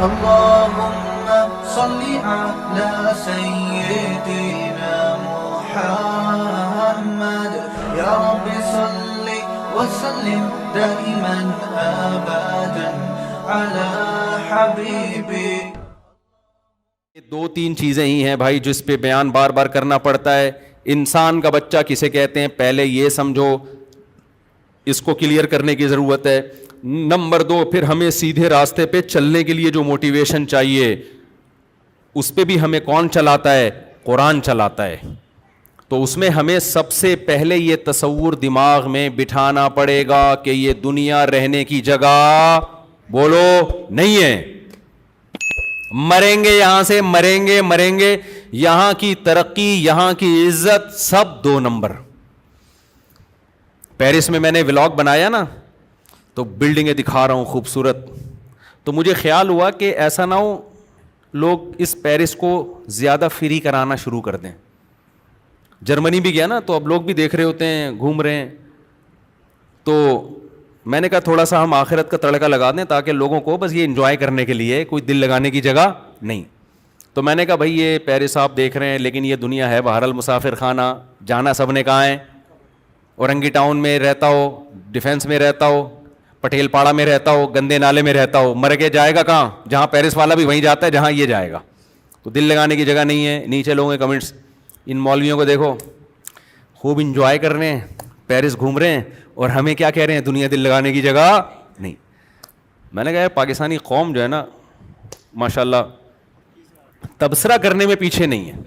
اللهم صل على سيدنا محمد يا رب صل وسلم دائما ابدا على حبيبي. دو تین چیزیں ہی ہیں بھائی جس پہ بیان بار بار کرنا پڑتا ہے. انسان کا بچہ کسے کہتے ہیں پہلے یہ سمجھو, اس کو کلیئر کرنے کی ضرورت ہے. نمبر دو, پھر ہمیں سیدھے راستے پہ چلنے کے لیے جو موٹیویشن چاہیے اس پہ بھی ہمیں کون چلاتا ہے؟ قرآن چلاتا ہے. تو اس میں ہمیں سب سے پہلے یہ تصور دماغ میں بٹھانا پڑے گا کہ یہ دنیا رہنے کی جگہ بولو نہیں ہے. مریں گے یہاں سے, مریں گے. یہاں کی ترقی, یہاں کی عزت سب 2 نمبر. پیرس میں نے ولاگ بنایا نا, تو بلڈنگیں دکھا رہا ہوں خوبصورت, تو مجھے خیال ہوا کہ ایسا نہ ہو لوگ اس پیرس کو زیادہ فری کرانا شروع کر دیں. جرمنی بھی گیا نا, تو اب لوگ بھی دیکھ رہے ہوتے ہیں, گھوم رہے ہیں, تو میں نے کہا تھوڑا سا ہم آخرت کا تڑکا لگا دیں تاکہ لوگوں کو بس یہ انجوائے کرنے کے لیے, کوئی دل لگانے کی جگہ نہیں. تو میں نے کہا بھائی یہ پیرس آپ دیکھ رہے ہیں لیکن یہ دنیا ہے بہرحال مسافر خانہ, جانا سب نے کہاں ہے. اورنگی ٹاؤن میں رہتا ہو, ڈیفینس میں رہتا ہو, پٹیل پاڑا میں رہتا ہو, گندے نالے میں رہتا ہو, مر کے جائے گا کہاں؟ جہاں پیرس والا بھی وہیں جاتا ہے جہاں یہ جائے گا. تو دل لگانے کی جگہ نہیں ہے. نیچے لوگوں کے کمنٹس, ان مولویوں کو دیکھو خوب انجوائے کر رہے ہیں, پیرس گھوم رہے ہیں, اور ہمیں کیا کہہ رہے ہیں؟ دنیا دل لگانے کی جگہ نہیں. میں نے کہا پاکستانی قوم جو ہے نا ماشاءاللہ تبصرہ کرنے میں پیچھے نہیں ہے.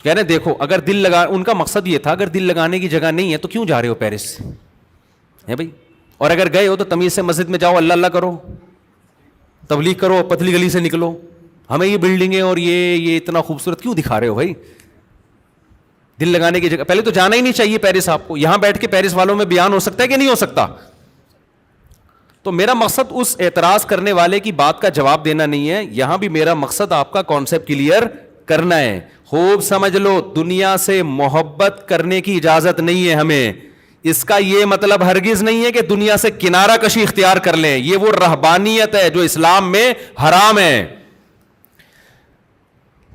کہہ رہے دیکھو اگر دل لگا, ان کا مقصد یہ تھا اگر دل لگانے کی جگہ نہیں ہے تو کیوں جا رہے ہو پیرس ہے بھائی. اور اگر گئے ہو تو تمیز سے مسجد میں جاؤ, اللہ اللہ کرو, تبلیغ کرو, پتلی گلی سے نکلو. ہمیں یہ بلڈنگیں اور یہ اتنا خوبصورت کیوں دکھا رہے ہو بھائی؟ دل لگانے کی جگہ پہلے تو جانا ہی نہیں چاہیے پیرس آپ کو. یہاں بیٹھ کے پیرس والوں میں بیان ہو سکتا ہے کہ نہیں ہو سکتا؟ تو میرا مقصد اس اعتراض کرنے والے کی بات کا جواب دینا نہیں ہے, یہاں بھی میرا مقصد آپ کا کانسیپٹ کلیئر کرنا ہے. خوب سمجھ لو, دنیا سے محبت کرنے کی اجازت نہیں ہے ہمیں. اس کا یہ مطلب ہرگز نہیں ہے کہ دنیا سے کنارہ کشی اختیار کر لیں. یہ وہ رہبانیت ہے جو اسلام میں حرام ہے.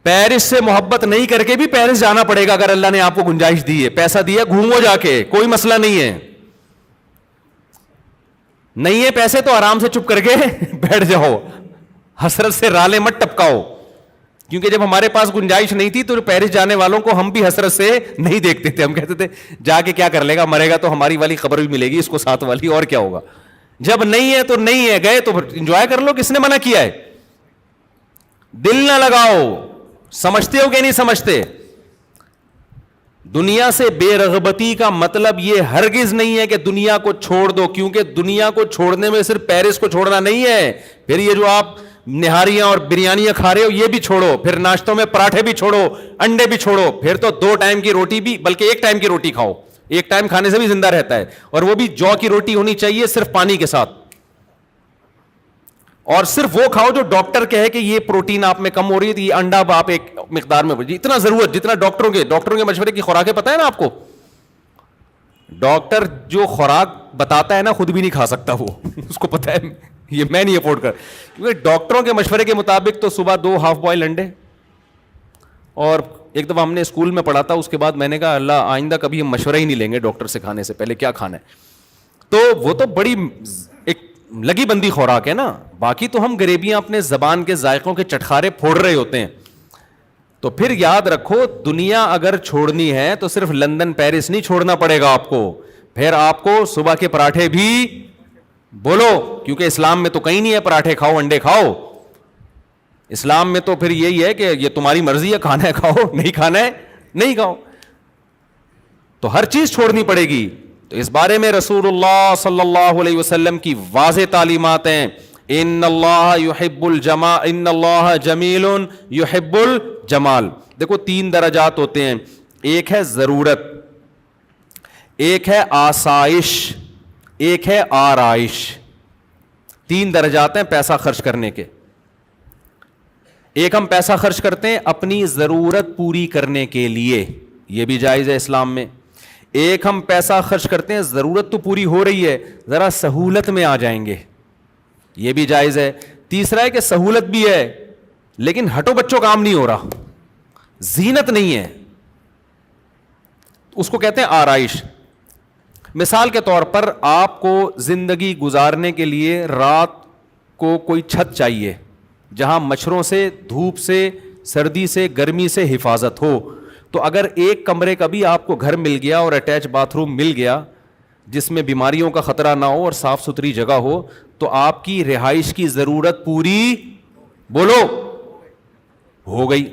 پیرس سے محبت نہیں کر کے بھی پیرس جانا پڑے گا اگر اللہ نے آپ کو گنجائش دی ہے, پیسہ دیا, گھومو جا کے, کوئی مسئلہ نہیں ہے. نہیں ہے پیسے تو آرام سے چپ کر کے بیٹھ جاؤ, حسرت سے رالے مت ٹپکاؤ. کیونکہ جب ہمارے پاس گنجائش نہیں تھی تو پیرس جانے والوں کو ہم بھی حسرت سے نہیں دیکھتے تھے. ہم کہتے تھے جا کے کیا کر لے گا, مرے گا تو ہماری والی خبر بھی ملے گی اس کو, ساتھ والی, اور کیا ہوگا. جب نہیں ہے تو نہیں ہے, گئے تو انجوائے کر لو. کس نے منع کیا ہے؟ دل نہ لگاؤ. سمجھتے ہو کہ نہیں سمجھتے؟ دنیا سے بے رغبتی کا مطلب یہ ہرگز نہیں ہے کہ دنیا کو چھوڑ دو, کیونکہ دنیا کو چھوڑنے میں صرف پیرس کو چھوڑنا نہیں ہے. پھر یہ جو آپ نہاریاں اور بریانیاں کھا رہے ہو یہ بھی چھوڑو, پھر ناشتوں میں پراٹھے بھی چھوڑو, انڈے بھی چھوڑو, پھر تو 2 ٹائم کی روٹی بھی, بلکہ 1 ٹائم کی روٹی کھاؤ. 1 ٹائم کھانے سے بھی زندہ رہتا ہے, اور وہ بھی جو کی روٹی ہونی چاہیے صرف پانی کے ساتھ. اور صرف وہ کھاؤ جو ڈاکٹر کہے کہ یہ پروٹین آپ میں کم ہو رہی ہے, تو یہ انڈا آپ ایک مقدار میں, اتنا ضرورت جتنا ڈاکٹروں کے مشورے کی خوراکیں پتہ ہے نا آپ کو. ڈاکٹر جو خوراک بتاتا ہے نا خود بھی نہیں کھا سکتا وہ اس کو پتہ ہے یہ میں نہیں افورڈ کر, کیونکہ ڈاکٹروں کے مشورے کے مطابق تو صبح 2 ہاف بوائل انڈے. اور ایک دفعہ ہم نے اسکول میں پڑھا تھا, اس کے بعد میں نے کہا اللہ آئندہ کبھی ہم مشورہ ہی نہیں لیں گے ڈاکٹر سے کھانے سے پہلے کیا کھانا ہے. تو وہ تو بڑی ایک لگی بندی خوراک ہے نا, باقی تو ہم غریبیاں اپنے زبان کے ذائقوں کے چٹخارے پھوڑ رہے ہوتے ہیں. تو پھر یاد رکھو دنیا اگر چھوڑنی ہے تو صرف لندن پیرس نہیں چھوڑنا پڑے گا آپ کو, پھر آپ کو صبح کے پراٹھے بھی بولو, کیونکہ اسلام میں تو کہیں نہیں ہے پراٹھے کھاؤ انڈے کھاؤ. اسلام میں تو پھر یہی ہے کہ یہ تمہاری مرضی ہے, کھانا ہے کھاؤ, نہیں کھانا ہے نہیں کھاؤ. تو ہر چیز چھوڑنی پڑے گی. تو اس بارے میں رسول اللہ صلی اللہ علیہ وسلم کی واضح تعلیمات ہیں, ان اللہ یحب الجمال, ان اللہ جمیل یحب الجمال. دیکھو 3 درجات ہوتے ہیں, ایک ہے ضرورت, ایک ہے آسائش, ایک ہے آرائش. 3 درجات ہیں پیسہ خرچ کرنے کے. ایک ہم پیسہ خرچ کرتے ہیں اپنی ضرورت پوری کرنے کے لیے, یہ بھی جائز ہے اسلام میں. ایک ہم پیسہ خرچ کرتے ہیں ضرورت تو پوری ہو رہی ہے, ذرا سہولت میں آ جائیں گے, یہ بھی جائز ہے. تیسرا ہے کہ سہولت بھی ہے لیکن ہٹو بچوں کام نہیں ہو رہا, زینت نہیں ہے, اس کو کہتے ہیں آرائش. مثال کے طور پر آپ کو زندگی گزارنے کے لیے رات کو کوئی چھت چاہیے جہاں مچھروں سے, دھوپ سے, سردی سے, گرمی سے حفاظت ہو. تو اگر ایک کمرے کا بھی آپ کو گھر مل گیا اور اٹیچ باتھ روم مل گیا جس میں بیماریوں کا خطرہ نہ ہو اور صاف ستھری جگہ ہو, تو آپ کی رہائش کی ضرورت پوری, بولو, ہو گئی.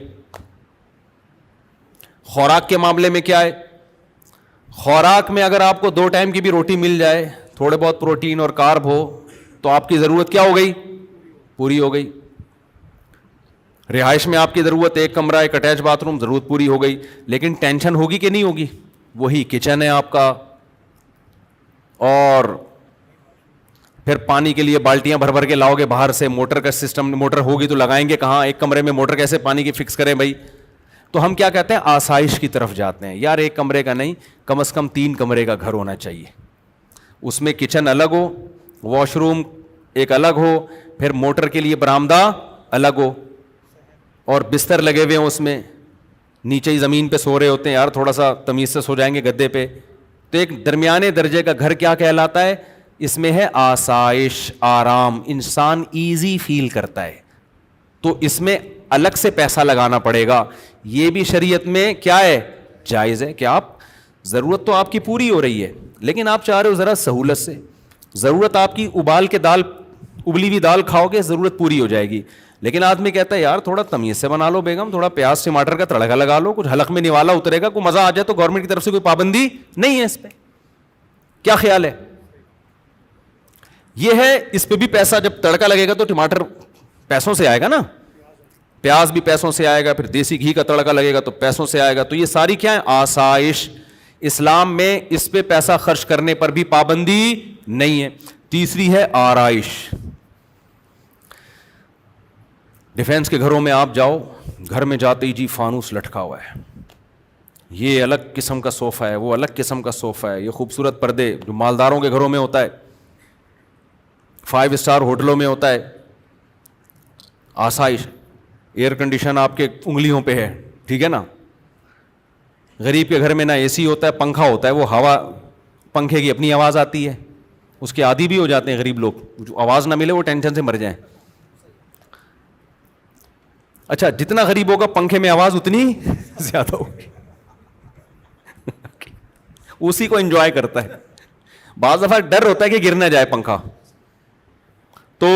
خوراک کے معاملے میں کیا ہے؟ خوراک میں اگر آپ کو 2 ٹائم کی بھی روٹی مل جائے, تھوڑے بہت پروٹین اور کارب ہو, تو آپ کی ضرورت کیا ہو گئی؟ پوری ہو گئی. رہائش میں آپ کی ضرورت 1 کمرہ, 1 اٹیچ باتھ روم, ضرورت پوری ہو گئی. لیکن ٹینشن ہوگی کہ نہیں ہوگی؟ وہی کچن ہے آپ کا, اور پھر پانی کے لیے بالٹیاں بھر بھر کے لاؤ گے باہر سے, موٹر کا سسٹم, موٹر ہوگی تو لگائیں گے کہاں, ایک کمرے میں موٹر کیسے پانی کی فکس کریں بھائی. تو ہم کیا کہتے ہیں؟ آسائش کی طرف جاتے ہیں. یار 1 کمرے کا نہیں, کم از کم 3 کمرے کا گھر ہونا چاہیے. اس میں کچن الگ ہو, واش روم ایک الگ ہو, پھر موٹر کے لیے برآمدہ الگ ہو, اور بستر لگے ہوئے ہوں اس میں, نیچے ہی زمین پہ سو رہے ہوتے ہیں, یار تھوڑا سا تمیز سے سو جائیں گے گدے پہ. تو ایک درمیانے درجے کا گھر کیا کہلاتا ہے؟ اس میں ہے آسائش, آرام, انسان ایزی فیل کرتا ہے. تو اس میں الگ سے پیسہ لگانا پڑے گا. یہ بھی شریعت میں کیا ہے؟ جائز ہے کہ آپ, ضرورت تو آپ کی پوری ہو رہی ہے لیکن آپ چاہ رہے ہو ذرا سہولت سے. ضرورت آپ کی ابال کے دال, ابلی ہوئی دال کھاؤ گے, ضرورت پوری ہو جائے گی. لیکن آدمی کہتا ہے یار تھوڑا تمیز سے بنا لو بیگم, تھوڑا پیاز ٹماٹر کا تڑکا لگا لو, کچھ حلق میں نوالا اترے گا, کوئی مزہ آ جائے. تو گورنمنٹ کی طرف سے کوئی پابندی نہیں ہے اس پہ. کیا خیال ہے؟ یہ ہے, اس پہ بھی پیسہ, جب تڑکا لگے گا تو ٹماٹر پیسوں سے آئے گا نا, پیاز بھی پیسوں سے آئے گا, پھر دیسی گھی کا تڑکا لگے گا تو پیسوں سے آئے گا. تو یہ ساری کیا ہے؟ آسائش. اسلام میں اس پہ پیسہ خرچ کرنے پر بھی پابندی نہیں ہے. تیسری ہے آرائش. ڈیفینس کے گھروں میں آپ جاؤ, گھر میں جاتے ہی جی فانوس لٹکا ہوا ہے, یہ الگ قسم کا صوفہ ہے, وہ الگ قسم کا صوفہ ہے, یہ خوبصورت پردے جو مالداروں کے گھروں میں ہوتا ہے, 5 اسٹار ہوٹلوں میں ہوتا ہے. آسائش, ایئر کنڈیشن آپ کے انگلیوں پہ ہے, ٹھیک ہے نا. غریب کے گھر میں نہ اے سی ہوتا ہے, پنکھا ہوتا ہے, وہ ہوا, پنکھے کی اپنی آواز آتی ہے, اس کے عادی بھی ہو جاتے ہیں غریب لوگ, جو آواز نہ ملے وہ ٹینشن سے مر جائیں. اچھا, جتنا غریب ہوگا پنکھے میں آواز اتنی زیادہ ہوگی, اسی کو انجوائے کرتا ہے. بعض دفعہ ڈر ہوتا ہے کہ گر نہ جائے پنکھا. تو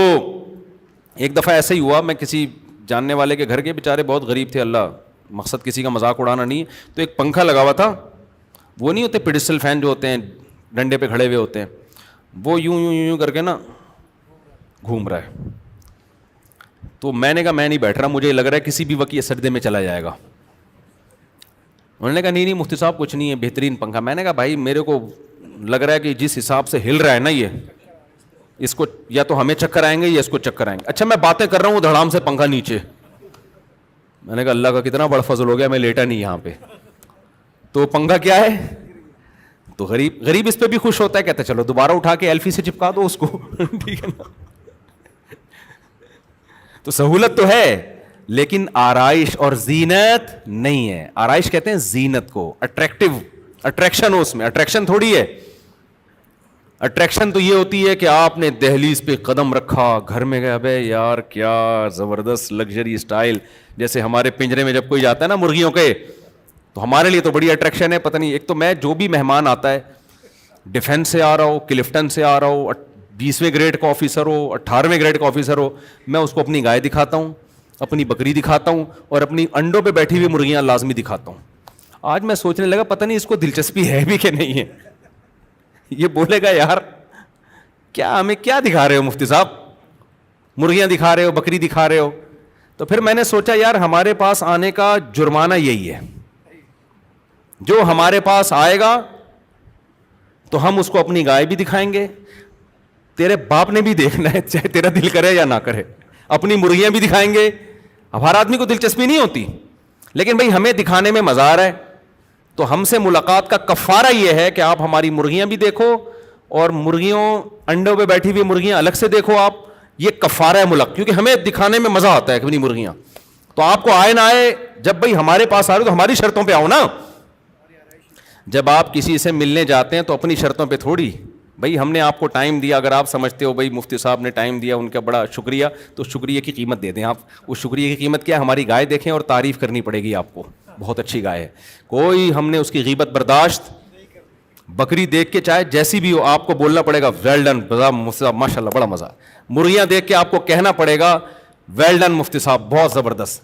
ایک دفعہ ایسا ہی ہوا, میں کسی جاننے والے کے گھر کے, بیچارے بہت غریب تھے, اللہ, مقصد کسی کا مذاق اڑانا نہیں ہے. تو ایک پنکھا لگا ہوا تھا, وہ نہیں ہوتے پیڈسٹل فین جو ہوتے ہیں ڈنڈے پہ کھڑے ہوئے ہوتے ہیں, وہ یوں یوں یوں کر کے نا گھوم رہا ہے. تو میں نے کہا میں نہیں بیٹھ رہا, مجھے لگ رہا ہے کسی بھی وقت یہ سجدے میں چلا جائے گا. انہوں نے کہا نہیں نہیں مفتی صاحب کچھ نہیں ہے, بہترین پنکھا. میں نے کہا بھائی میرے کو لگ رہا ہے کہ جس حساب سے ہل رہا ہے نا یہ, اس کو یا تو ہمیں چکر آئیں گے یا اس کو چکر آئیں گے. اچھا میں باتیں کر رہا ہوں, دھڑام سے پنکھا نیچے. میں نے کہا اللہ کا کتنا بڑا فضل ہو گیا, میں لیٹا نہیں یہاں پہ. تو پنکھا کیا ہے, تو غریب اس پہ بھی خوش ہوتا ہے, کہتا ہے چلو دوبارہ اٹھا کے ایلفی سے چپکا دو اس کو, ٹھیک ہے نا. تو سہولت تو ہے لیکن آرائش اور زینت نہیں ہے. آرائش کہتے ہیں زینت کو, اٹریکشن ہو اس میں, اٹریکشن تھوڑی ہے. اٹریکشن تو یہ ہوتی ہے کہ آپ نے دہلیز پہ قدم رکھا, گھر میں گیا, بے یار کیا زبردست لگژری اسٹائل. جیسے ہمارے پنجرے میں جب کوئی جاتا ہے نا مرغیوں کے, تو ہمارے لیے تو بڑی اٹریکشن ہے. پتہ نہیں, ایک تو میں جو بھی مہمان آتا ہے, ڈیفینس سے آ رہا ہو, کلفٹن سے آ رہا ہو, 20ویں گریڈ کا آفیسر ہو, 18ویں گریڈ کا آفیسر ہو, میں اس کو اپنی گائے دکھاتا ہوں, اپنی بکری دکھاتا ہوں, اور اپنی انڈوں پہ بیٹھی ہوئی مرغیاں لازمی دکھاتا ہوں. آج میں سوچنے لگا پتہ نہیں اس کو دلچسپی ہے بھی کہ نہیں ہے. یہ بولے گا یار کیا ہمیں کیا دکھا رہے ہو مفتی صاحب, مرغیاں دکھا رہے ہو, بکری دکھا رہے ہو. تو پھر میں نے سوچا یار ہمارے پاس آنے کا جرمانہ یہی ہے, جو ہمارے پاس آئے گا تو ہم اس کو اپنی گائے بھی دکھائیں گے, تیرے باپ نے بھی دیکھنا ہے چاہے تیرا دل کرے یا نہ کرے, اپنی مرغیاں بھی دکھائیں گے. اب ہر آدمی کو دلچسپی نہیں ہوتی, لیکن بھائی ہمیں دکھانے میں مزہ آ رہا ہے, تو ہم سے ملاقات کا کفارہ یہ ہے کہ آپ ہماری مرغیاں بھی دیکھو, اور مرغیوں انڈوں پہ بیٹھی ہوئی مرغیاں الگ سے دیکھو آپ, یہ کفارہ ملق, کیونکہ ہمیں دکھانے میں مزہ آتا ہے کہ نہیں مرغیاں, تو آپ کو آئے نہ آئے, جب بھائی ہمارے پاس آ رہے تو ہماری شرطوں پہ آؤ نا. جب آپ کسی سے ملنے جاتے ہیں تو اپنی شرطوں پہ تھوڑی, بھائی ہم نے آپ کو ٹائم دیا, اگر آپ سمجھتے ہو بھائی مفتی صاحب نے ٹائم دیا ان کا بڑا شکریہ, تو شکریہ کی قیمت دے دیں آپ. اس شکریہ کی قیمت کیا ہے؟ ہماری گائے دیکھیں اور تعریف کرنی پڑے گی آپ کو, بہت اچھی گائے ہے. کوئی ہم نے اس کی غیبت برداشت, بکری دیکھ کے چاہے جیسی بھی ہو آپ کو بولنا پڑے گا ویل ڈن ماشاء اللہ بڑا مزہ. مرغیاں دیکھ کے آپ کو کہنا پڑے گا ویل ڈن مفتی صاحب بہت زبردست.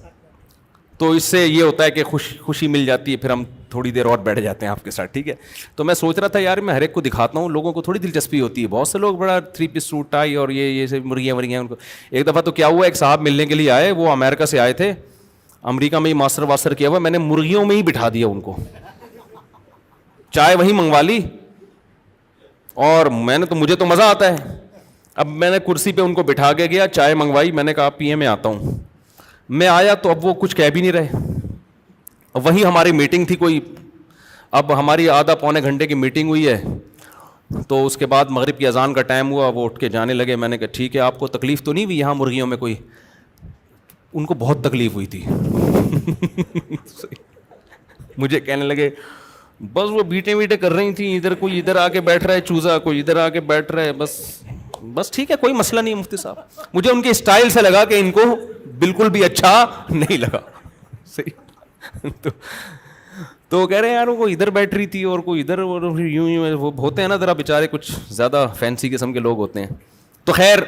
تو اس سے یہ ہوتا ہے کہ خوشی مل جاتی ہے, پھر ہم تھوڑی دیر اور بیٹھ جاتے ہیں آپ کے ساتھ, ٹھیک ہے. تو میں سوچ رہا تھا یار میں ہر ایک کو دکھاتا ہوں, لوگوں کو تھوڑی دلچسپی ہوتی ہے, بہت سے لوگ بڑا 3 پیس سوٹ ٹائی اور یہ سے مرغیاں ان کو. ایک دفعہ تو کیا ہوا, ایک صاحب ملنے کے لیے آئے, وہ امریکہ سے آئے تھے, امریکہ میں ہی ماسٹر واسٹر کیا ہوا, میں نے مرغیوں میں ہی بٹھا دیا ان کو, چائے وہیں منگوا لی, اور میں نے تو مجھے تو مزہ آتا ہے. اب میں نے کرسی پہ ان کو بٹھا کے گیا, چائے منگوائی, میں نے کہا پیے میں آتا ہوں. میں آیا تو اب وہ کچھ کہہ بھی نہیں رہے. وہیں ہماری میٹنگ تھی کوئی, اب ہماری آدھا پونے گھنٹے کی میٹنگ ہوئی ہے, تو اس کے بعد مغرب کی اذان کا ٹائم ہوا, وہ اٹھ کے جانے لگے. میں نے کہا ٹھیک ہے, آپ کو تکلیف تو نہیں ہوئی یہاں مرغیوں میں کوئی؟ ان کو بہت تکلیف ہوئی تھی. مجھے کہنے لگے بس وہ بیٹیں ویٹیں کر رہی تھیں, ادھر کوئی ادھر آ کے بیٹھ رہا ہے چوزا, کوئی ادھر آ کے بیٹھ رہا ہے, بس ٹھیک ہے کوئی مسئلہ نہیں مفتی صاحب. مجھے ان کے اسٹائل سے لگا کہ ان کو بالکل بھی اچھا نہیں لگا. صحیح. تو کہہ رہے ہیں یار وہ ادھر بیٹھ رہی تھی اور کوئی ادھر, یوں وہ ہوتے ہیں نا ذرا بیچارے کچھ زیادہ فینسی قسم کے لوگ ہوتے ہیں. تو خیر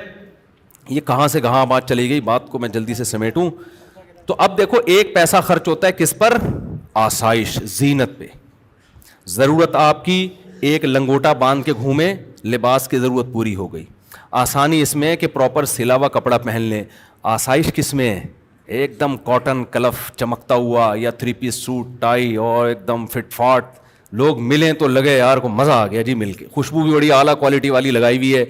یہ کہاں سے کہاں بات چلی گئی, بات کو میں جلدی سے سمیٹوں. تو اب دیکھو ایک پیسہ خرچ ہوتا ہے کس پر؟ آسائش, زینت پہ. ضرورت آپ کی ایک لنگوٹا باندھ کے گھومے, لباس کی ضرورت پوری ہو گئی. آسانی اس میں کہ پراپر سلا ہوا کپڑا پہن لیں. آسائش کس میں ہے؟ ایک دم کاٹن کلف چمکتا ہوا, یا 3 پیس سوٹ ٹائی اور ایک دم فٹ فاٹ. لوگ ملیں تو لگے یار کو مزہ آ گیا جی مل کے, خوشبو بھی بڑی اعلیٰ کوالٹی والی لگائی ہوئی ہے.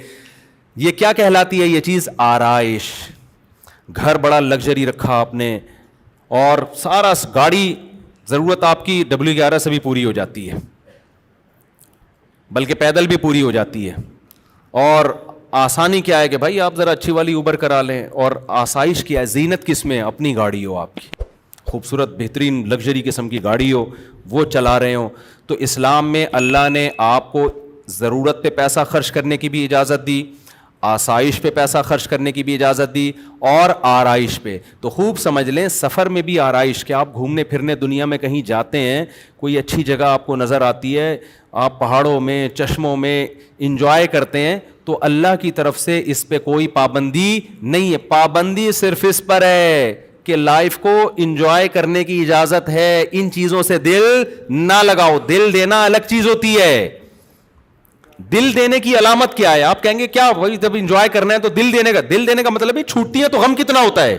یہ کیا کہلاتی ہے یہ چیز؟ آرائش. گھر بڑا لگژری رکھا آپ نے, اور سارا گاڑی ضرورت آپ کی W11 سے بھی پوری ہو جاتی ہے, بلکہ پیدل بھی پوری ہو جاتی ہے. اور آسانی کیا ہے کہ بھائی آپ ذرا اچھی والی اوبر کرا لیں. اور آسائش کیا ہے, زینت کس میں؟ اپنی گاڑی ہو آپ کی, خوبصورت بہترین لگژری قسم کی گاڑی ہو, وہ چلا رہے ہوں. تو اسلام میں اللہ نے آپ کو ضرورت پہ پیسہ خرچ کرنے کی بھی اجازت دی, آسائش پہ پیسہ خرچ کرنے کی بھی اجازت دی, اور آرائش پہ. تو خوب سمجھ لیں سفر میں بھی آرائش, کہ آپ گھومنے پھرنے دنیا میں کہیں جاتے ہیں, کوئی اچھی جگہ آپ کو نظر آتی ہے, آپ پہاڑوں میں چشموں میں انجوائے کرتے ہیں, تو اللہ کی طرف سے اس پہ کوئی پابندی نہیں ہے. پابندی صرف اس پر ہے کہ لائف کو انجوائے کرنے کی اجازت ہے, ان چیزوں سے دل نہ لگاؤ. دل دینا الگ چیز ہوتی ہے. دل دینے کی علامت کیا ہے؟ آپ کہیں گے کیا بھائی جب انجوائے کرنا ہے تو دل دینے کا مطلب ہے چھوٹتی ہے تو غم کتنا ہوتا ہے.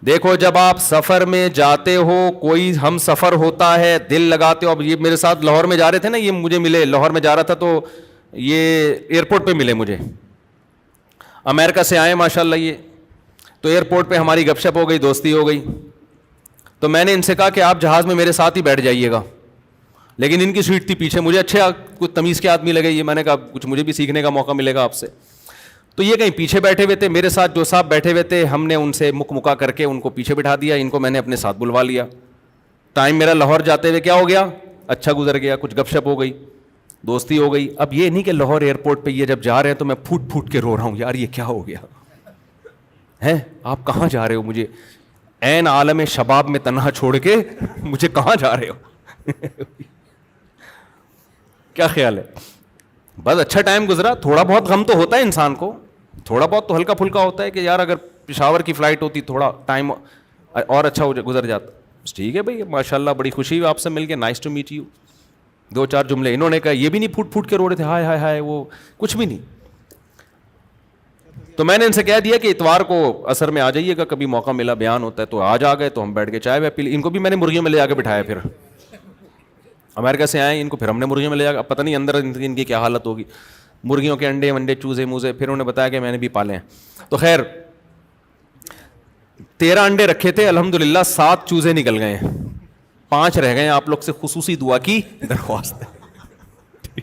دیکھو جب آپ سفر میں جاتے ہو, کوئی ہم سفر ہوتا ہے, دل لگاتے ہو. اب یہ میرے ساتھ لاہور میں جا رہے تھے نا, یہ مجھے ملے, لاہور میں جا رہا تھا تو یہ ایئرپورٹ پہ ملے مجھے, امریکہ سے آئے ماشاءاللہ. یہ تو ایئرپورٹ پہ ہماری گپ شپ ہو گئی, دوستی ہو گئی. تو میں نے ان سے کہا کہ آپ جہاز میں میرے ساتھ ہی بیٹھ جائیے گا, لیکن ان کی سیٹ تھی پیچھے. مجھے اچھے کچھ تمیز کے آدمی لگے یہ, میں نے کہا کچھ مجھے بھی سیکھنے کا موقع ملے گا آپ سے. تو یہ کہیں پیچھے بیٹھے ہوئے تھے, میرے ساتھ جو صاحب بیٹھے ہوئے تھے ہم نے ان سے مکا کر کے ان کو پیچھے بٹھا دیا, ان کو میں نے اپنے ساتھ بلوا لیا. ٹائم میرا لاہور جاتے ہوئے کیا ہو گیا, اچھا گزر گیا, کچھ گپ شپ ہو گئی, دوستی ہو گئی. اب یہ نہیں کہ لاہور ایئرپورٹ پہ یہ جب جا رہے ہیں تو میں پھوٹ پھوٹ کے رو رہا ہوں یار یہ کیا ہو گیا ہے, آپ کہاں جا رہے ہو, مجھے عین عالم شباب میں تنہا چھوڑ کے مجھے کہاں جا رہے ہو. کیا خیال ہے؟ بس اچھا ٹائم گزرا. تھوڑا بہت غم تو ہوتا ہے انسان کو, تھوڑا بہت تو ہلکا پھلکا ہوتا ہے کہ یار اگر پشاور کی فلائٹ ہوتی تھوڑا ٹائم اور اچھا گزر جاتا. ٹھیک ہے بھائی ماشاء اللہ بڑی خوشی ہوئی آپ سے مل کے, نائس ٹو میٹ یو. 2-4 جملے انہوں نے کہا, یہ بھی نہیں پھوٹ پھوٹ کے رو رہے تھے ہائے ہائے ہائے, وہ کچھ بھی نہیں. تو میں نے ان سے کہہ دیا کہ اتوار کو عصر میں آ جائیے گا, کبھی موقع ملا بیان ہوتا ہے. تو آج آ گئے, تو ہم بیٹھ کے چائے پی لی. ان کو بھی میں نے مرغیوں میں لے جا کے بٹھایا, پھر امریکہ سے آئے ان کو پھر ہم نے مرغیوں میں لے جا کے, اب پتہ نہیں اندر ان کی کیا حالت ہوگی, مرغیوں کے انڈے ونڈے چوزے موزے. پھر انہوں نے بتایا کہ میں نے بھی پالے ہیں. تو خیر 13 انڈے رکھے تھے, الحمدللہ 7 چوزے نکل گئے ہیں, 5 رہ گئے ہیں. آپ لوگ سے خصوصی دعا کی درخواست ہے,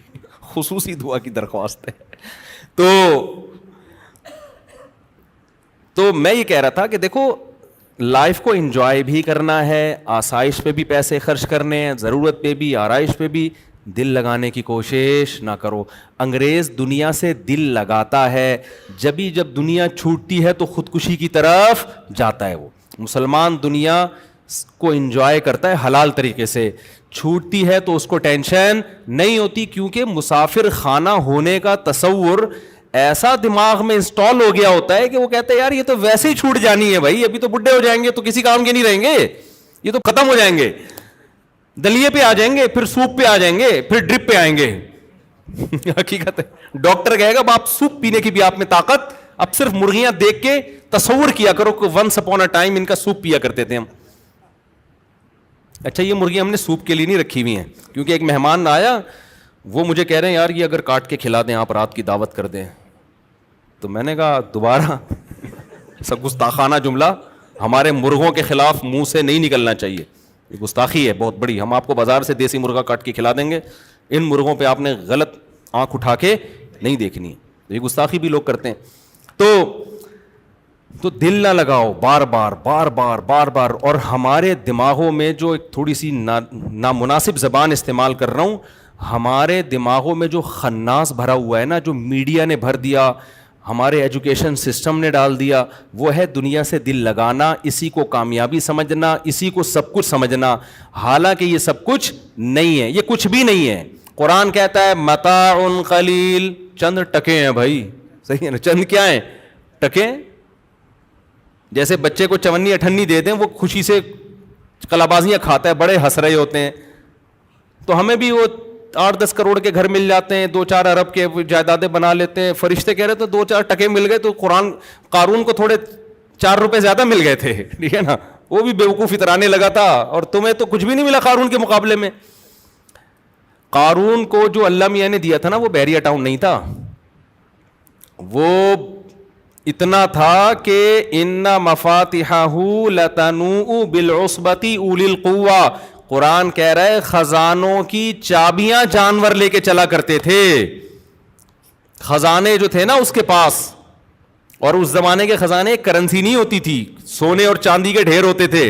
خصوصی دعا کی درخواست ہے. تو تو میں یہ کہہ رہا تھا کہ دیکھو لائف کو انجوائے بھی کرنا ہے, آسائش پہ بھی پیسے خرچ کرنے ہیں, ضرورت پہ بھی, آرائش پہ بھی, دل لگانے کی کوشش نہ کرو. انگریز دنیا سے دل لگاتا ہے, جب دنیا چھوٹتی ہے تو خودکشی کی طرف جاتا ہے. وہ مسلمان دنیا کو انجوائے کرتا ہے حلال طریقے سے, چھوٹتی ہے تو اس کو ٹینشن نہیں ہوتی, کیونکہ مسافر خانہ ہونے کا تصور ایسا دماغ میں انسٹال ہو گیا ہوتا ہے کہ وہ کہتے ہیں یار یہ تو ویسے ہی چھوٹ جانی ہے بھائی, ابھی تو بڈھے ہو جائیں گے تو کسی کام کے نہیں رہیں گے, یہ تو ختم ہو جائیں گے, دلیے پہ آ جائیں گے, پھر سوپ پہ آ جائیں گے, پھر ڈرپ پہ آئیں گے. حقیقت ہے, ڈاکٹر کہے گا آپ سوپ پینے کی بھی آپ میں طاقت, اب صرف مرغیاں دیکھ کے تصور کیا کرو کہ ونس اپون اے ٹائم ان کا سوپ پیا کرتے تھے ہم. اچھا یہ مرغیاں ہم نے سوپ کے لیے نہیں رکھی ہوئی ہیں, کیونکہ ایک مہمان آیا, وہ مجھے کہہ رہے ہیں یار یہ اگر کاٹ کے کھلا دیں آپ, رات کی دعوت کر دیں. تو میں نے کہا دوبارہ سب گستاخانہ جملہ ہمارے مرغوں کے خلاف منہ سے نہیں نکلنا چاہیے, یہ گستاخی ہے بہت بڑی. ہم آپ کو بازار سے دیسی مرغا کاٹ کے کھلا دیں گے, ان مرغوں پہ آپ نے غلط آنکھ اٹھا کے نہیں دیکھنی ہے. یہ گستاخی بھی لوگ کرتے ہیں. تو دل نہ لگاؤ بار بار بار بار بار بار. اور ہمارے دماغوں میں جو ایک تھوڑی سی نامناسب زبان استعمال کر رہا ہوں, ہمارے دماغوں میں جو خناس بھرا ہوا ہے نا, جو میڈیا نے بھر دیا, ہمارے ایجوکیشن سسٹم نے ڈال دیا, وہ ہے دنیا سے دل لگانا, اسی کو کامیابی سمجھنا, اسی کو سب کچھ سمجھنا. حالانکہ یہ سب کچھ نہیں ہے, یہ کچھ بھی نہیں ہے. قرآن کہتا ہے متاع قلیل, چند ٹکے ہیں بھائی, صحیح ہے نا, چند کیا ہیں, ٹکے. جیسے بچے کو چونی اٹھنی دے دیں, وہ خوشی سے کلابازیاں کھاتا ہے, بڑے ہنس رہے ہوتے ہیں. تو ہمیں بھی وہ 8-10 کروڑ کے گھر مل جاتے ہیں, 2-4 ارب کے جائیدادیں بنا لیتے ہیں. فرشتے کہہ رہے تو 2-4 ٹکے مل گئے, تو قارون کو تھوڑے 4 روپے زیادہ مل گئے تھے, ٹھیک ہے نا, وہ بھی بیوقوف اترانے لگا تھا, اور تمہیں تو کچھ بھی نہیں ملا قارون کے مقابلے میں. قارون کو جو اللہ میاں نے دیا تھا نا, وہ بیریا ٹاؤن نہیں تھا, وہ اتنا تھا کہ ان مفاتحہ لتنوء بالعصبۃ اولی القوہ. قرآن کہہ رہا ہے خزانوں کی چابیاں جانور لے کے چلا کرتے تھے. خزانے جو تھے نا اس کے پاس, اور اس زمانے کے خزانے کرنسی نہیں ہوتی تھی, سونے اور چاندی کے ڈھیر ہوتے تھے.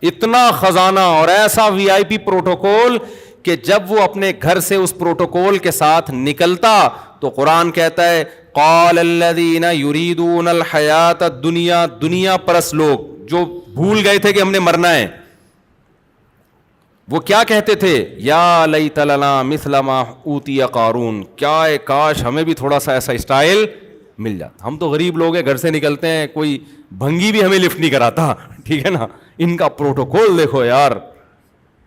اتنا خزانہ اور ایسا وی آئی پی پروٹوکول کہ جب وہ اپنے گھر سے اس پروٹوکول کے ساتھ نکلتا تو قرآن کہتا ہے قال الذین یریدون الحیات الدنیا, دنیا پرست لوگ جو بھول گئے تھے کہ ہم نے مرنا ہے, وہ کیا کہتے تھے, یا لیت لنا مثل ما اوتی قارون, کیا کاش ہمیں بھی تھوڑا سا ایسا اسٹائل مل جاتا. ہم تو غریب لوگ ہیں, گھر سے نکلتے ہیں, کوئی بھنگی بھی ہمیں لفٹ نہیں کراتا, ٹھیک ہے نا. ان کا پروٹوکول دیکھو یار.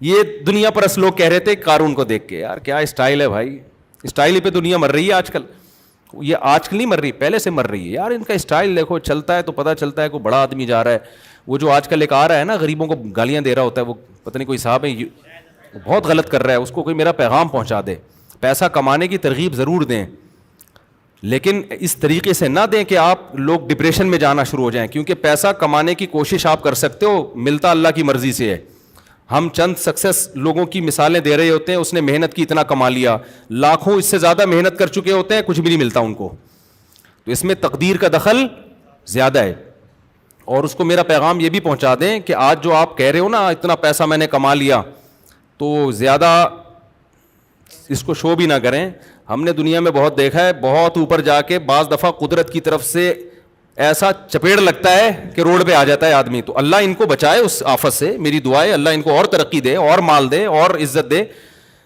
یہ دنیا پرست لوگ کہہ رہے تھے قارون کو دیکھ کے, یار کیا اسٹائل ہے بھائی, اسٹائل ہی پہ دنیا مر رہی ہے آج کل. یہ آج کل نہیں مر رہی, پہلے سے مر رہی ہے یار. ان کا اسٹائل دیکھو, چلتا ہے تو پتہ چلتا ہے کوئی بڑا آدمی جا رہا ہے. وہ جو آج کل ایک آ رہا ہے نا غریبوں کو گالیاں دے رہا ہوتا ہے, وہ پتہ نہیں کوئی صاحب ہے, بہت غلط کر رہا ہے, اس کو کوئی میرا پیغام پہنچا دے. پیسہ کمانے کی ترغیب ضرور دیں, لیکن اس طریقے سے نہ دیں کہ آپ لوگ ڈپریشن میں جانا شروع ہو جائیں, کیونکہ پیسہ کمانے کی کوشش آپ کر سکتے ہو, ملتا اللہ کی مرضی سے ہے. ہم چند سکسیس لوگوں کی مثالیں دے رہے ہوتے ہیں, اس نے محنت کی اتنا کما لیا, لاکھوں اس سے زیادہ محنت کر چکے ہوتے ہیں, کچھ بھی نہیں ملتا ان کو. تو اس میں تقدیر کا دخل زیادہ ہے. اور اس کو میرا پیغام یہ بھی پہنچا دیں کہ آج جو آپ کہہ رہے ہو نا اتنا پیسہ میں نے کما لیا, تو زیادہ اس کو شو بھی نہ کریں. ہم نے دنیا میں بہت دیکھا ہے, بہت اوپر جا کے بعض دفعہ قدرت کی طرف سے ایسا چپیڑ لگتا ہے کہ روڈ پہ آ جاتا ہے آدمی. تو اللہ ان کو بچائے اس آفت سے, میری دعا ہے اللہ ان کو اور ترقی دے, اور مال دے, اور عزت دے.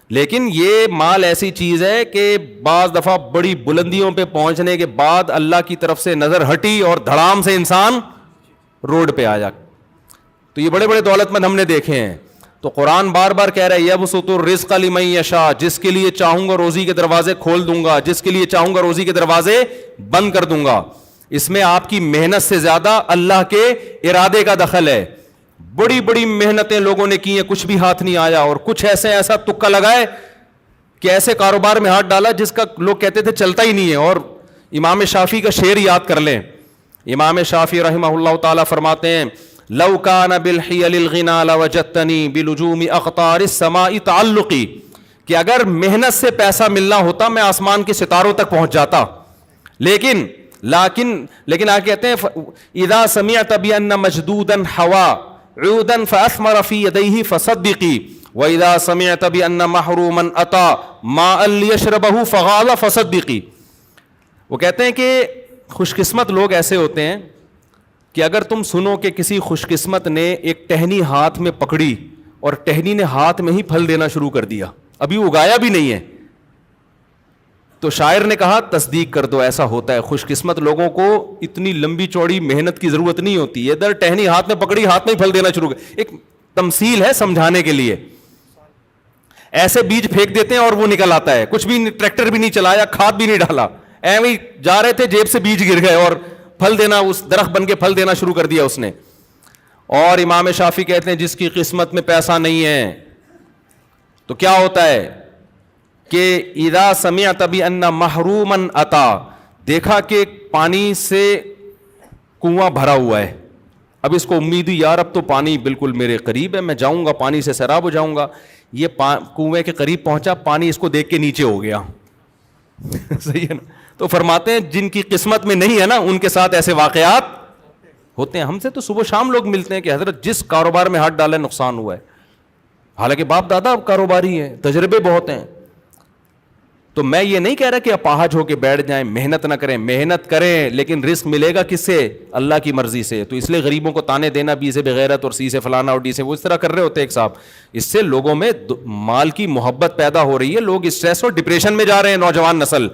لیکن یہ مال ایسی چیز ہے کہ بعض دفعہ بڑی بلندیوں پہ پہنچنے کے بعد اللہ کی طرف سے نظر ہٹی اور دھڑام سے انسان روڈ پہ آ جا. تو یہ بڑے بڑے دولت مند ہم نے دیکھے ہیں. تو قرآن بار بار کہہ رہا ہے یبسط الرزق لمن یشاء, جس کے لیے چاہوں گا روزی کے دروازے کھول دوں گا, جس کے لیے چاہوں گا روزی کے دروازے بند کر دوں گا. اس میں آپ کی محنت سے زیادہ اللہ کے ارادے کا دخل ہے. بڑی بڑی محنتیں لوگوں نے کی ہیں, کچھ بھی ہاتھ نہیں آیا, اور کچھ ایسا تکا لگائے کہ ایسے کاروبار میں ہاتھ ڈالا جس کا لوگ کہتے تھے چلتا ہی نہیں ہے. اور امام شافعی کا شعر یاد کر لیں. امام شافعی رحمہ اللہ تعالیٰ فرماتے ہیں لو کان بالحیل الغنا لوجدتنی بلجوم اقطار السماء تعلقی, کہ اگر محنت سے پیسہ ملنا ہوتا میں آسمان کے ستاروں تک پہنچ جاتا, لیکن لیکن آگے کہتے ہیں اذا سمعت بان مجدودا حوا عودا فاثمر في يديه فصدقي واذا سمعت بان محروما اتى ماء ليشربه فغال فصدقي. وہ کہتے ہیں کہ خوش قسمت لوگ ایسے ہوتے ہیں کہ اگر تم سنو کہ کسی خوش قسمت نے ایک ٹہنی ہاتھ میں پکڑی اور ٹہنی نے ہاتھ میں ہی پھل دینا شروع کر دیا, ابھی اگایا بھی نہیں ہے, تو شاعر نے کہا تصدیق کر دو ایسا ہوتا ہے. خوش قسمت لوگوں کو اتنی لمبی چوڑی محنت کی ضرورت نہیں ہوتی ہے, ادھر ٹہنی ہاتھ میں پکڑی ہاتھ میں ہی پھل دینا شروع کر. ایک تمثیل ہے سمجھانے کے لیے. ایسے بیج پھینک دیتے ہیں اور وہ نکل آتا ہے, کچھ بھی ٹریکٹر بھی نہیں چلایا, کھاد بھی نہیں ڈالا, ایویں جا رہے تھے جیب سے بیج گر گئے اور پھل دینا, اس درخت بن کے پھل دینا شروع کر دیا اس نے. اور امام شافعی کہتے ہیں جس کی قسمت میں پیسہ نہیں ہے تو کیا ہوتا ہے کہ اذا سمعت بان محروما اتا, دیکھا کہ پانی سے کنواں بھرا ہوا ہے, اب اس کو امید ہوئی یار اب تو پانی بالکل میرے قریب ہے, میں جاؤں گا پانی سے سیراب ہو جاؤں گا. یہ کنویں کے قریب پہنچا, پانی اس کو دیکھ کے نیچے ہو گیا. صحیح ہے نا. تو فرماتے ہیں جن کی قسمت میں نہیں ہے نا ان کے ساتھ ایسے واقعات ہوتے ہیں. ہم سے تو صبح شام لوگ ملتے ہیں کہ حضرت جس کاروبار میں ہاتھ ڈالا نقصان ہوا ہے, حالانکہ باپ دادا کاروباری ہیں, تجربے بہت ہیں. تو میں یہ نہیں کہہ رہا کہ اپاہج ہو کے بیٹھ جائیں, محنت نہ کریں, محنت کریں, لیکن رزق ملے گا کس سے؟ اللہ کی مرضی سے. تو اس لیے غریبوں کو تانے دینا بی سے بغیرت اور سی سے فلانا اور ڈی سے, وہ اس طرح کر رہے ہوتے ہیں ایک صاحب, اس سے لوگوں میں مال کی محبت پیدا ہو رہی ہے, لوگ اسٹریس اور ڈپریشن میں جا رہے ہیں. نوجوان نسل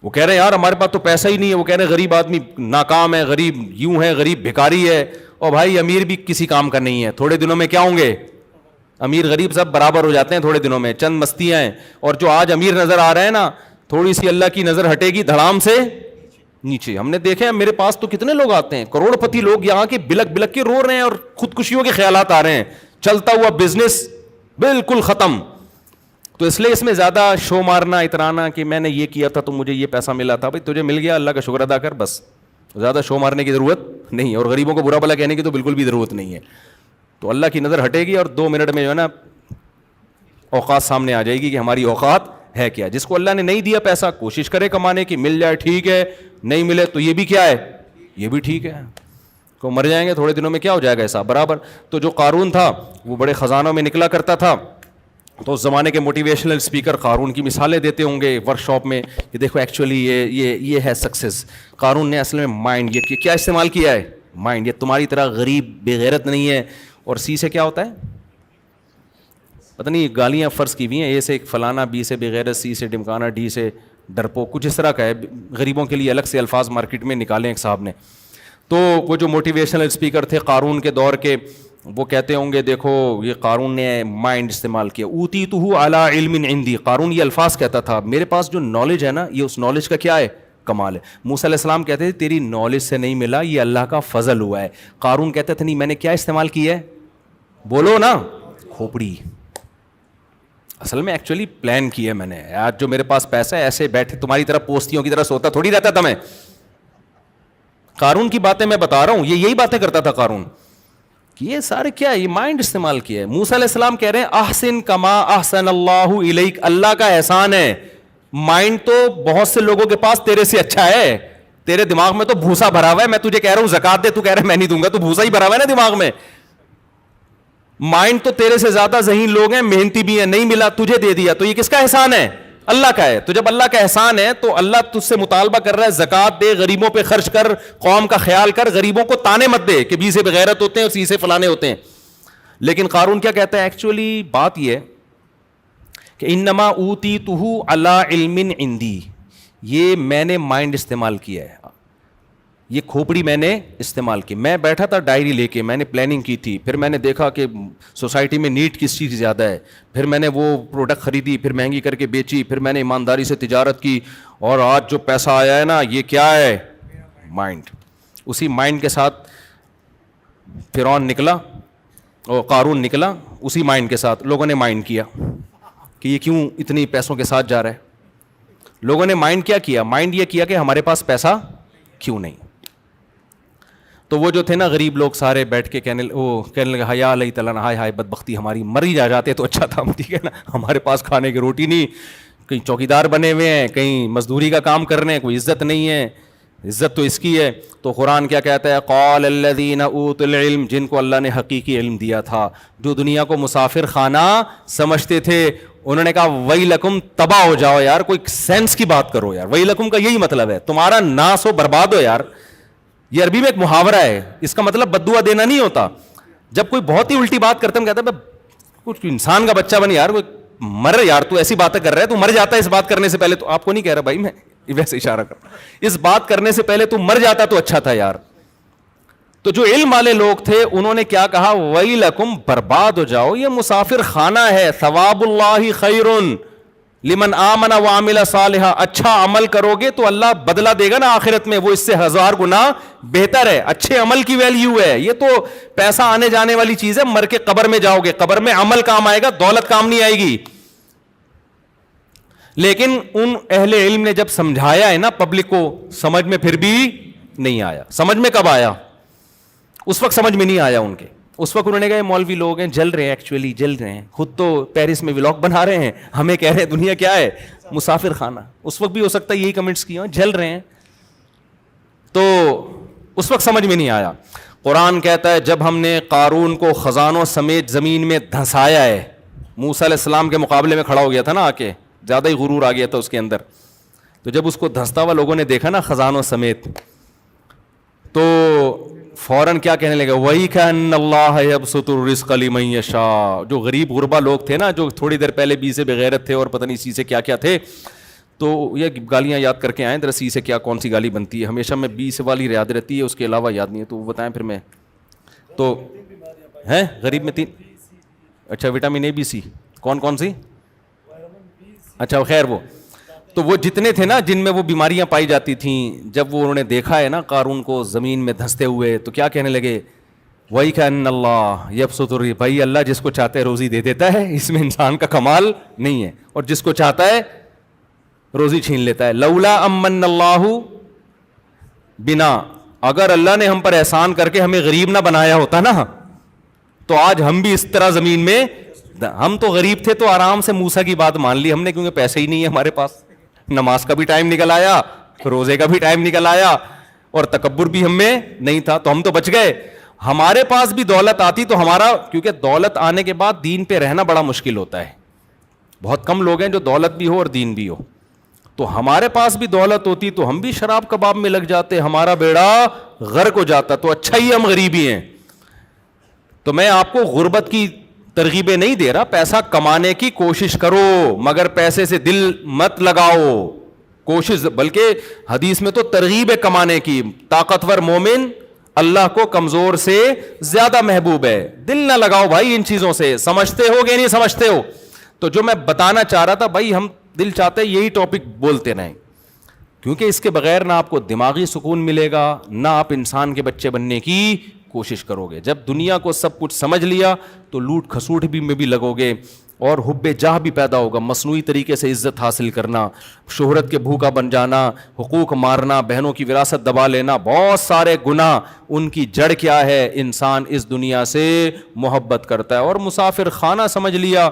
وہ کہہ رہے ہیں یار ہمارے پاس تو پیسہ ہی نہیں ہے, وہ کہہ رہے ہیں غریب آدمی ناکام ہے, غریب یوں ہے, غریب بھکاری ہے. اور بھائی امیر بھی کسی کام کا نہیں ہے, تھوڑے دنوں میں کیا ہوں گے, امیر غریب سب برابر ہو جاتے ہیں تھوڑے دنوں میں, چند مستیاں ہیں. اور جو آج امیر نظر آ رہے ہیں نا, تھوڑی سی اللہ کی نظر ہٹے گی دھڑام سے نیچے. ہم نے دیکھے میرے پاس تو کتنے لوگ آتے ہیں, کروڑ پتی لوگ یہاں کے بلک بلک کے رو رہے ہیں اور خودکشیوں کے خیالات آ رہے ہیں, چلتا ہوا بزنس بالکل ختم. تو اس لیے اس میں زیادہ شو مارنا اترانا کہ میں نے یہ کیا تھا تو مجھے یہ پیسہ ملا تھا, بھائی تجھے مل گیا اللہ کا شکر ادا کر, بس. زیادہ شو مارنے کی ضرورت نہیں ہے, اور غریبوں کو برا بھلا کہنے کی تو بالکل بھی ضرورت نہیں ہے. تو اللہ کی نظر ہٹے گی اور 2 منٹ میں جو ہے نا اوقات سامنے آ جائے گی کہ ہماری اوقات ہے کیا. جس کو اللہ نے نہیں دیا پیسہ کوشش کرے کمانے کی, مل جائے ٹھیک ہے, نہیں ملے تو یہ بھی کیا ہے, یہ بھی ٹھیک ہے. کو مر جائیں گے تھوڑے دنوں میں, کیا ہو جائے گا ایسا برابر. تو جو قارون تھا وہ بڑے خزانوں میں نکلا کرتا تھا, تو اس زمانے کے موٹیویشنل اسپیکر قارون کی مثالیں دیتے ہوں گے ورک شاپ میں کہ دیکھو ایکچولی یہ ہے سکسیز. قارون نے اصل میں مائنڈ, یہ کیا استعمال کیا ہے, مائنڈ. یہ تمہاری طرح غریب بے غیرت نہیں ہے. اور سی سے کیا ہوتا ہے پتہ نہیں, گالیاں فرض کی ہوئی ہیں, اے سے فلانا, بی سے بغیرت, سی سے ڈمکانا, ڈی سے ڈرپو, کچھ اس طرح کا ہے. غریبوں کے لیے الگ سے الفاظ مارکیٹ میں نکالے ایک صاحب نے. تو وہ جو موٹیویشنل اسپیکر تھے قارون کے دور کے, وہ کہتے ہوں گے دیکھو یہ قارون نے مائنڈ استعمال کیا. اوتیتہ علی علم عندی, قارون یہ الفاظ کہتا تھا میرے پاس جو نالج ہے نا, یہ اس نالج کا کیا ہے, کمال ہے. موسیٰ علیہ السلام کہتے تھے تیری نالج سے نہیں ملا, یہ اللہ کا فضل ہوا ہے. قارون کہتے تھے نہیں میں نے کیا استعمال کیا ہے, بولو نا, کھوپڑی. اصل میں ایکچولی پلان کی ہے میں نے, آج جو میرے پاس پیسہ ہے ایسے بیٹھے تمہاری طرح پوستیوں کی طرح سوتا تھوڑی رہتا تھا میں. قارون کی باتیں میں بتا رہا ہوں, یہ یہی باتیں کرتا تھا قارون, کہ یہ سارے کیا ہے, یہ مائنڈ استعمال کیا ہے. موسیٰ علیہ السلام کہہ رہے ہیں احسن کما احسن اللہ الیک, اللہ کا احسان ہے. مائنڈ تو بہت سے لوگوں کے پاس تیرے سے اچھا ہے, تیرے دماغ میں تو بھوسا بھرا ہوا ہے. میں تجھے کہہ رہا ہوں زکات دے, تو کہہ رہا ہے میں نہیں دوں گا, تو بھوسا ہی بھرا ہوا ہے نا دماغ میں. مائنڈ تو تیرے سے زیادہ ذہین لوگ ہیں, محنتی بھی ہیں, نہیں ملا تجھے دے دیا, تو یہ کس کا احسان ہے, اللہ کا ہے. تو جب اللہ کا احسان ہے تو اللہ تجھ سے مطالبہ کر رہا ہے زکات دے, غریبوں پہ خرچ کر, قوم کا خیال کر, غریبوں کو تانے مت دے کہ بی سے بغیرت ہوتے ہیں اور سی سے فلانے ہوتے ہیں. لیکن قارون کیا کہتا ہے, ایکچولی بات یہ کہ انما اوتیتہ علی علم عندی, یہ میں نے مائنڈ استعمال کیا ہے, یہ کھوپڑی میں نے استعمال کی. میں بیٹھا تھا ڈائری لے کے, میں نے پلاننگ کی تھی, پھر میں نے دیکھا کہ سوسائٹی میں نیڈ کس چیز زیادہ ہے, پھر میں نے وہ پروڈکٹ خریدی, پھر مہنگی کر کے بیچی, پھر میں نے ایمانداری سے تجارت کی, اور آج جو پیسہ آیا ہے نا یہ کیا ہے, مائنڈ. اسی مائنڈ کے ساتھ فرعون نکلا اور قارون نکلا, اسی مائنڈ کے ساتھ لوگوں نے مائنڈ کیا کہ یہ کیوں اتنی پیسوں کے ساتھ جا رہا ہے. لوگوں نے مائنڈ کیا کیا, مائنڈ یہ کیا کہ ہمارے پاس پیسہ کیوں نہیں. تو وہ جو تھے نا غریب لوگ سارے بیٹھ کے کہنے لگے حیا علیہ تعالیٰ, ہائے ہائے بدبختی ہماری, مر ہی جاتے تو اچھا تھا, ٹھیک ہے نا, ہمارے پاس کھانے کی روٹی نہیں, کہیں چوکیدار بنے ہوئے ہیں, کہیں مزدوری کا کام کر رہے ہیں, کوئی عزت نہیں ہے, عزت تو اس کی ہے. تو قرآن کیا کہتا ہے؟ قال الذین اوتوا العلم، جن کو اللہ نے حقیقی علم دیا تھا، جو دنیا کو مسافر خانہ سمجھتے تھے، انہوں نے کہا ویلکم، تباہ ہو جاؤ یار. کوئی سینس کی بات کرو یار. ویلکم کا یہی مطلب ہے تمہارا ناس ہو، برباد ہو یار. یہ عربی میں ایک محاورہ ہے، اس کا مطلب بد دعا دینا نہیں ہوتا. جب کوئی بہت ہی الٹی بات کرتا ہے، ہم کہتے ہیں کچھ انسان کا بچہ بن یار، کوئی مر یار، تو ایسی باتیں کر رہا ہے، تو مر جاتا ہے اس بات کرنے سے پہلے. تو آپ کو نہیں کہہ رہا بھائی، میں ویسے اشارہ کر رہا ہوں، اس بات کرنے سے پہلے تو مر جاتا تو اچھا تھا یار. تو جو علم والے لوگ تھے انہوں نے کیا کہا؟ ویلکم، برباد ہو جاؤ، یہ مسافر خانہ ہے. ثواب اللہ خیر لمن آمن وعمل صالحا، اچھا عمل کرو گے تو اللہ بدلہ دے گا نا آخرت میں، وہ اس سے 1000 گنا بہتر ہے. اچھے عمل کی ویلیو ہے. یہ تو پیسہ آنے جانے والی چیز ہے، مر کے قبر میں جاؤ گے، قبر میں عمل کام آئے گا، دولت کام نہیں آئے گی. لیکن ان اہل علم نے جب سمجھایا ہے نا پبلک کو، سمجھ میں پھر بھی نہیں آیا. سمجھ میں کب آیا؟ اس وقت سمجھ میں نہیں آیا ان کے. اس وقت انہوں نے کہا مولوی لوگ ہیں، جل رہے ہیں، ایکچولی جل رہے ہیں، خود تو پیرس میں ولاگ بنا رہے ہیں، ہمیں کہہ رہے ہیں دنیا کیا ہے؟ مسافر خانہ. اس وقت بھی ہو سکتا ہے یہی کمنٹس کیے ہوں، جل رہے ہیں. تو اس وقت سمجھ میں نہیں آیا. قرآن کہتا ہے جب ہم نے قارون کو خزانوں سمیت زمین میں دھنسایا ہے، موسیٰ علیہ السلام کے مقابلے میں کھڑا ہو گیا تھا نا، آ کے زیادہ ہی غرور آ گیا تھا اس کے اندر. تو جب اس کو دھنستا ہوا لوگوں نے دیکھا نا خزانوں سمیت، تو فوراً کیا کہنے لگے؟ وَإِكَأَنَّ اللَّهَ يَبْسُطُ الرِّزْقَ لِمَن يَشَاءُ. جو غریب غربا لوگ تھے نا، جو تھوڑی دیر پہلے بی سے بغیرت تھے اور پتہ نہیں سی سے کیا کیا تھے، تو یہ گالیاں یاد کر کے آئیں ذرا، سی سے کیا کون سی گالی بنتی ہے. ہمیشہ میں بی سے والی یاد رہتی ہے، اس کے علاوہ یاد نہیں ہے. تو وہ بتائیں پھر میں تو ہیں غریب میں 3. اچھا، وٹامن اے بی سی کون کون سی؟ اچھا خیر، وہ تو وہ جتنے تھے نا جن میں وہ بیماریاں پائی جاتی تھیں، جب وہ انہوں نے دیکھا ہے نا قارون کو زمین میں دھنستے ہوئے، تو کیا کہنے لگے؟ وَإِكَأَنَّ اللَّهَ يَبْسُطُ الرِّزْقَ. بھائی اللہ جس کو چاہتا ہے روزی دے دیتا ہے، اس میں انسان کا کمال نہیں ہے، اور جس کو چاہتا ہے روزی چھین لیتا ہے. لولا امن اللہ بنا، اگر اللہ نے ہم پر احسان کر کے ہمیں غریب نہ بنایا ہوتا نا، تو آج ہم بھی اس طرح زمین میں، ہم تو غریب تھے تو آرام سے موسیٰ کی بات مان لی ہم نے، کیونکہ پیسے ہی نہیں ہے ہمارے پاس. نماز کا بھی ٹائم نکل آیا، روزے کا بھی ٹائم نکل آیا، اور تکبر بھی ہم میں نہیں تھا، تو ہم تو بچ گئے. ہمارے پاس بھی دولت آتی تو ہمارا، کیونکہ دولت آنے کے بعد دین پہ رہنا بڑا مشکل ہوتا ہے. بہت کم لوگ ہیں جو دولت بھی ہو اور دین بھی ہو. تو ہمارے پاس بھی دولت ہوتی تو ہم بھی شراب کباب میں لگ جاتے، ہمارا بیڑا غرق ہو جاتا. تو اچھا ہی ہم غریب ہی ہیں. تو میں آپ کو غربت کی ترغیبیں نہیں دے رہا، پیسہ کمانے کی کوشش کرو، مگر پیسے سے دل مت لگاؤ. کوشش، بلکہ حدیث میں تو ترغیب ہے کمانے کی. طاقتور مومن اللہ کو کمزور سے زیادہ محبوب ہے. دل نہ لگاؤ بھائی ان چیزوں سے. سمجھتے ہو کہ نہیں سمجھتے ہو؟ تو جو میں بتانا چاہ رہا تھا بھائی، ہم دل چاہتے ہیں یہی ٹاپک بولتے رہیں، کیونکہ اس کے بغیر نہ آپ کو دماغی سکون ملے گا، نہ آپ انسان کے بچے بننے کی کوشش کرو گے. جب دنیا کو سب کچھ سمجھ لیا تو لوٹ کھسوٹ بھی میں بھی لگو گے، اور حب جاہ بھی پیدا ہوگا. مصنوعی طریقے سے عزت حاصل کرنا، شہرت کے بھوکا بن جانا، حقوق مارنا، بہنوں کی وراثت دبا لینا، بہت سارے گناہ. ان کی جڑ کیا ہے؟ انسان اس دنیا سے محبت کرتا ہے. اور مسافر خانہ سمجھ لیا،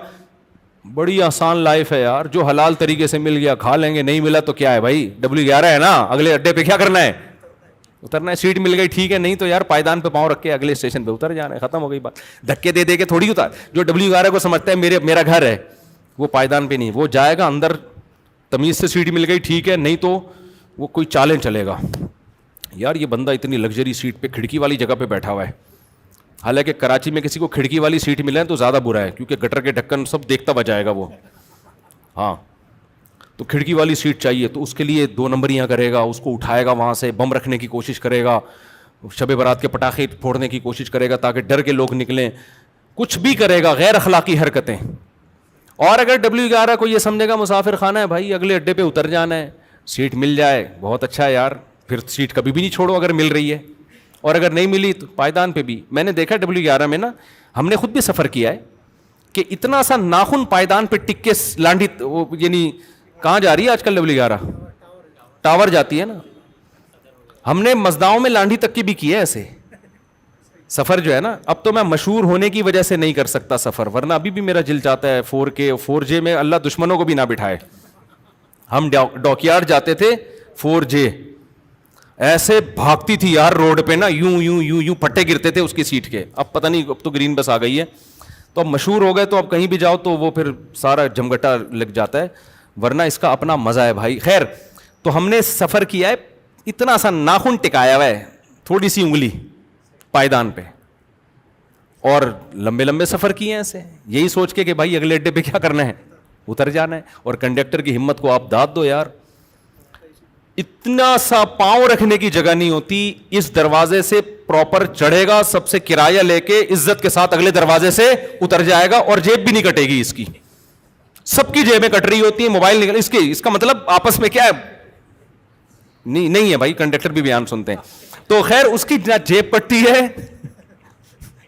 بڑی آسان لائف ہے یار، جو حلال طریقے سے مل گیا کھا لیں گے، نہیں ملا تو کیا ہے بھائی، W11 ہے نا، اگلے اڈے پہ کیا کرنا ہے؟ اترنا ہے. سیٹ مل گئی ٹھیک ہے، نہیں تو یار پائدان پہ پاؤں رکھ کے اگلے اسٹیشن پہ اتر جانا ہے، ختم ہو گئی بات. دھکے دے دے کے تھوڑی اتار. جو W11 کو سمجھتا ہے میرا گھر ہے، وہ پائدان پہ نہیں، وہ جائے گا اندر، تمیز سے سیٹ مل گئی ٹھیک ہے، نہیں تو وہ کوئی چالیں چلے گا. یار یہ بندہ اتنی لگژری سیٹ پہ کھڑکی والی جگہ پہ بیٹھا ہوا ہے. حالانکہ کراچی میں کسی کو کھڑکی والی سیٹ ملے تو زیادہ برا ہے، کیونکہ گٹر کے ڈھکن سب دیکھتا بجائے گا وہ. ہاں تو کھڑکی والی سیٹ چاہیے، تو اس کے لیے 2 نمبریاں کرے گا، اس کو اٹھائے گا، وہاں سے بم رکھنے کی کوشش کرے گا، شب برات کے پٹاخے پھوڑنے کی کوشش کرے گا تاکہ ڈر کے لوگ نکلیں، کچھ بھی کرے گا، غیر اخلاقی حرکتیں. اور اگر W11 کو یہ سمجھے گا مسافر خانہ ہے بھائی، اگلے اڈے پہ اتر جانا ہے، سیٹ مل جائے بہت اچھا ہے یار، پھر سیٹ کبھی بھی نہیں چھوڑو اگر مل رہی ہے، اور اگر نہیں ملی تو پائدان پہ بھی. میں نے دیکھا W11 میں نا، ہم نے خود بھی سفر کیا ہے، کہ اتنا سا ناخن پائدان پہ ٹک کے لانڈی، یعنی کہاں جا رہی ہے آج کل W11؟ ٹاور جاتی ہے نا. ہم نے مزداؤں میں لانڈی تک کی بھی کی ہے ایسے سفر جو ہے نا. اب تو میں مشہور ہونے کی وجہ سے نہیں کر سکتا سفر، ورنہ ابھی بھی میرا دل چاہتا ہے 4K 4J میں اللہ دشمنوں کو بھی نہ بٹھائے. ہم ڈاک یارڈ جاتے تھے 4J، ایسے بھاگتی تھی یار روڈ پہ نا, یوں یوں یوں یوں پھٹے گرتے تھے اس کی سیٹ کے. اب پتہ نہیں, اب تو گرین بس آ گئی ہے تو اب مشہور ہو گئے, تو اب کہیں بھی جاؤ تو وہ پھر سارا جمگٹا لگ جاتا ہے, ورنہ اس کا اپنا مزہ ہے بھائی. خیر, تو ہم نے سفر کیا ہے, اتنا سا ناخن ٹکایا ہوا ہے, تھوڑی سی انگلی پائیدان پہ, اور لمبے لمبے سفر کیے ہیں ایسے, یہی سوچ کے کہ بھائی اگلے اڈے پہ کیا کرنا ہے, اتر جانا ہے. اور کنڈکٹر کی ہمت کو آپ داد دو یار, اتنا سا پاؤں رکھنے کی جگہ نہیں ہوتی. اس دروازے سے پراپر چڑھے گا, سب سے کرایہ لے کے عزت کے ساتھ اگلے دروازے سے اتر جائے گا, اور جیب بھی نہیں کٹے گی اس کی, سب کی جیبیں کٹ رہی ہوتی ہیں, موبائل نکل, اس کا مطلب آپس میں کیا ہے, نہیں ہے بھائی, کنڈکٹر بھی بیان سنتے ہیں. تو خیر, اس کی نہ جیب کٹتی ہے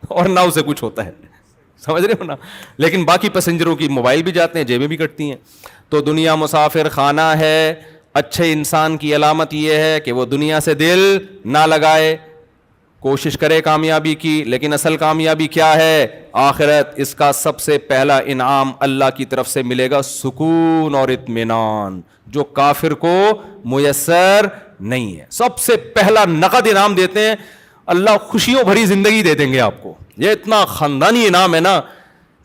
اور نہ اسے کچھ ہوتا ہے, سمجھ رہے ہو نا. لیکن باقی پیسنجروں کی موبائل بھی جاتے ہیں, جیبیں بھی کٹتی ہیں. تو دنیا مسافر خانہ ہے. اچھے انسان کی علامت یہ ہے کہ وہ دنیا سے دل نہ لگائے, کوشش کرے کامیابی کی, لیکن اصل کامیابی کیا ہے, آخرت. اس کا سب سے پہلا انعام اللہ کی طرف سے ملے گا سکون اور اطمینان, جو کافر کو میسر نہیں ہے. سب سے پہلا نقد انعام دیتے ہیں اللہ, خوشیوں بھری زندگی دے دیں گے آپ کو. یہ اتنا خاندانی انعام ہے نا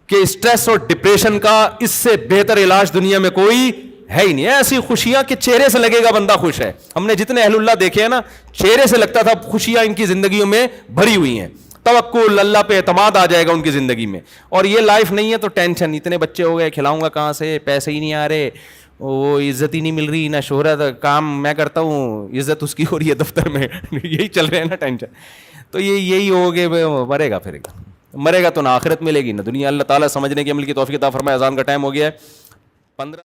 کہ اسٹریس اور ڈپریشن کا اس سے بہتر علاج دنیا میں کوئی ہے ہی نہیں. ایسی خوشیاں کہ چہرے سے لگے گا بندہ خوش ہے. ہم نے جتنے اہل اللہ دیکھے ہیں نا, چہرے سے لگتا تھا خوشیاں ان کی زندگیوں میں بھری ہوئی ہیں, توکل اللہ پہ اعتماد آ جائے گا ان کی زندگی میں. اور یہ لائف نہیں ہے تو ٹینشن, اتنے بچے ہو گئے, کھلاؤں گا کہاں سے, پیسے ہی نہیں آ رہے, وہ عزت ہی نہیں مل رہی, نہ شہرت, کام میں کرتا ہوں, عزت اس کی ہو رہی ہے دفتر میں, یہی چل رہے ہیں نا ٹینشن. تو یہی ہو گئے, مرے گا پھر مرے گا تو نہ آخرت ملے گی نہ دنیا. اللہ تعالیٰ سمجھنے کی عمل کی توفیق عطا فرمائے. اذان کا ٹائم ہو گیا ہے. 15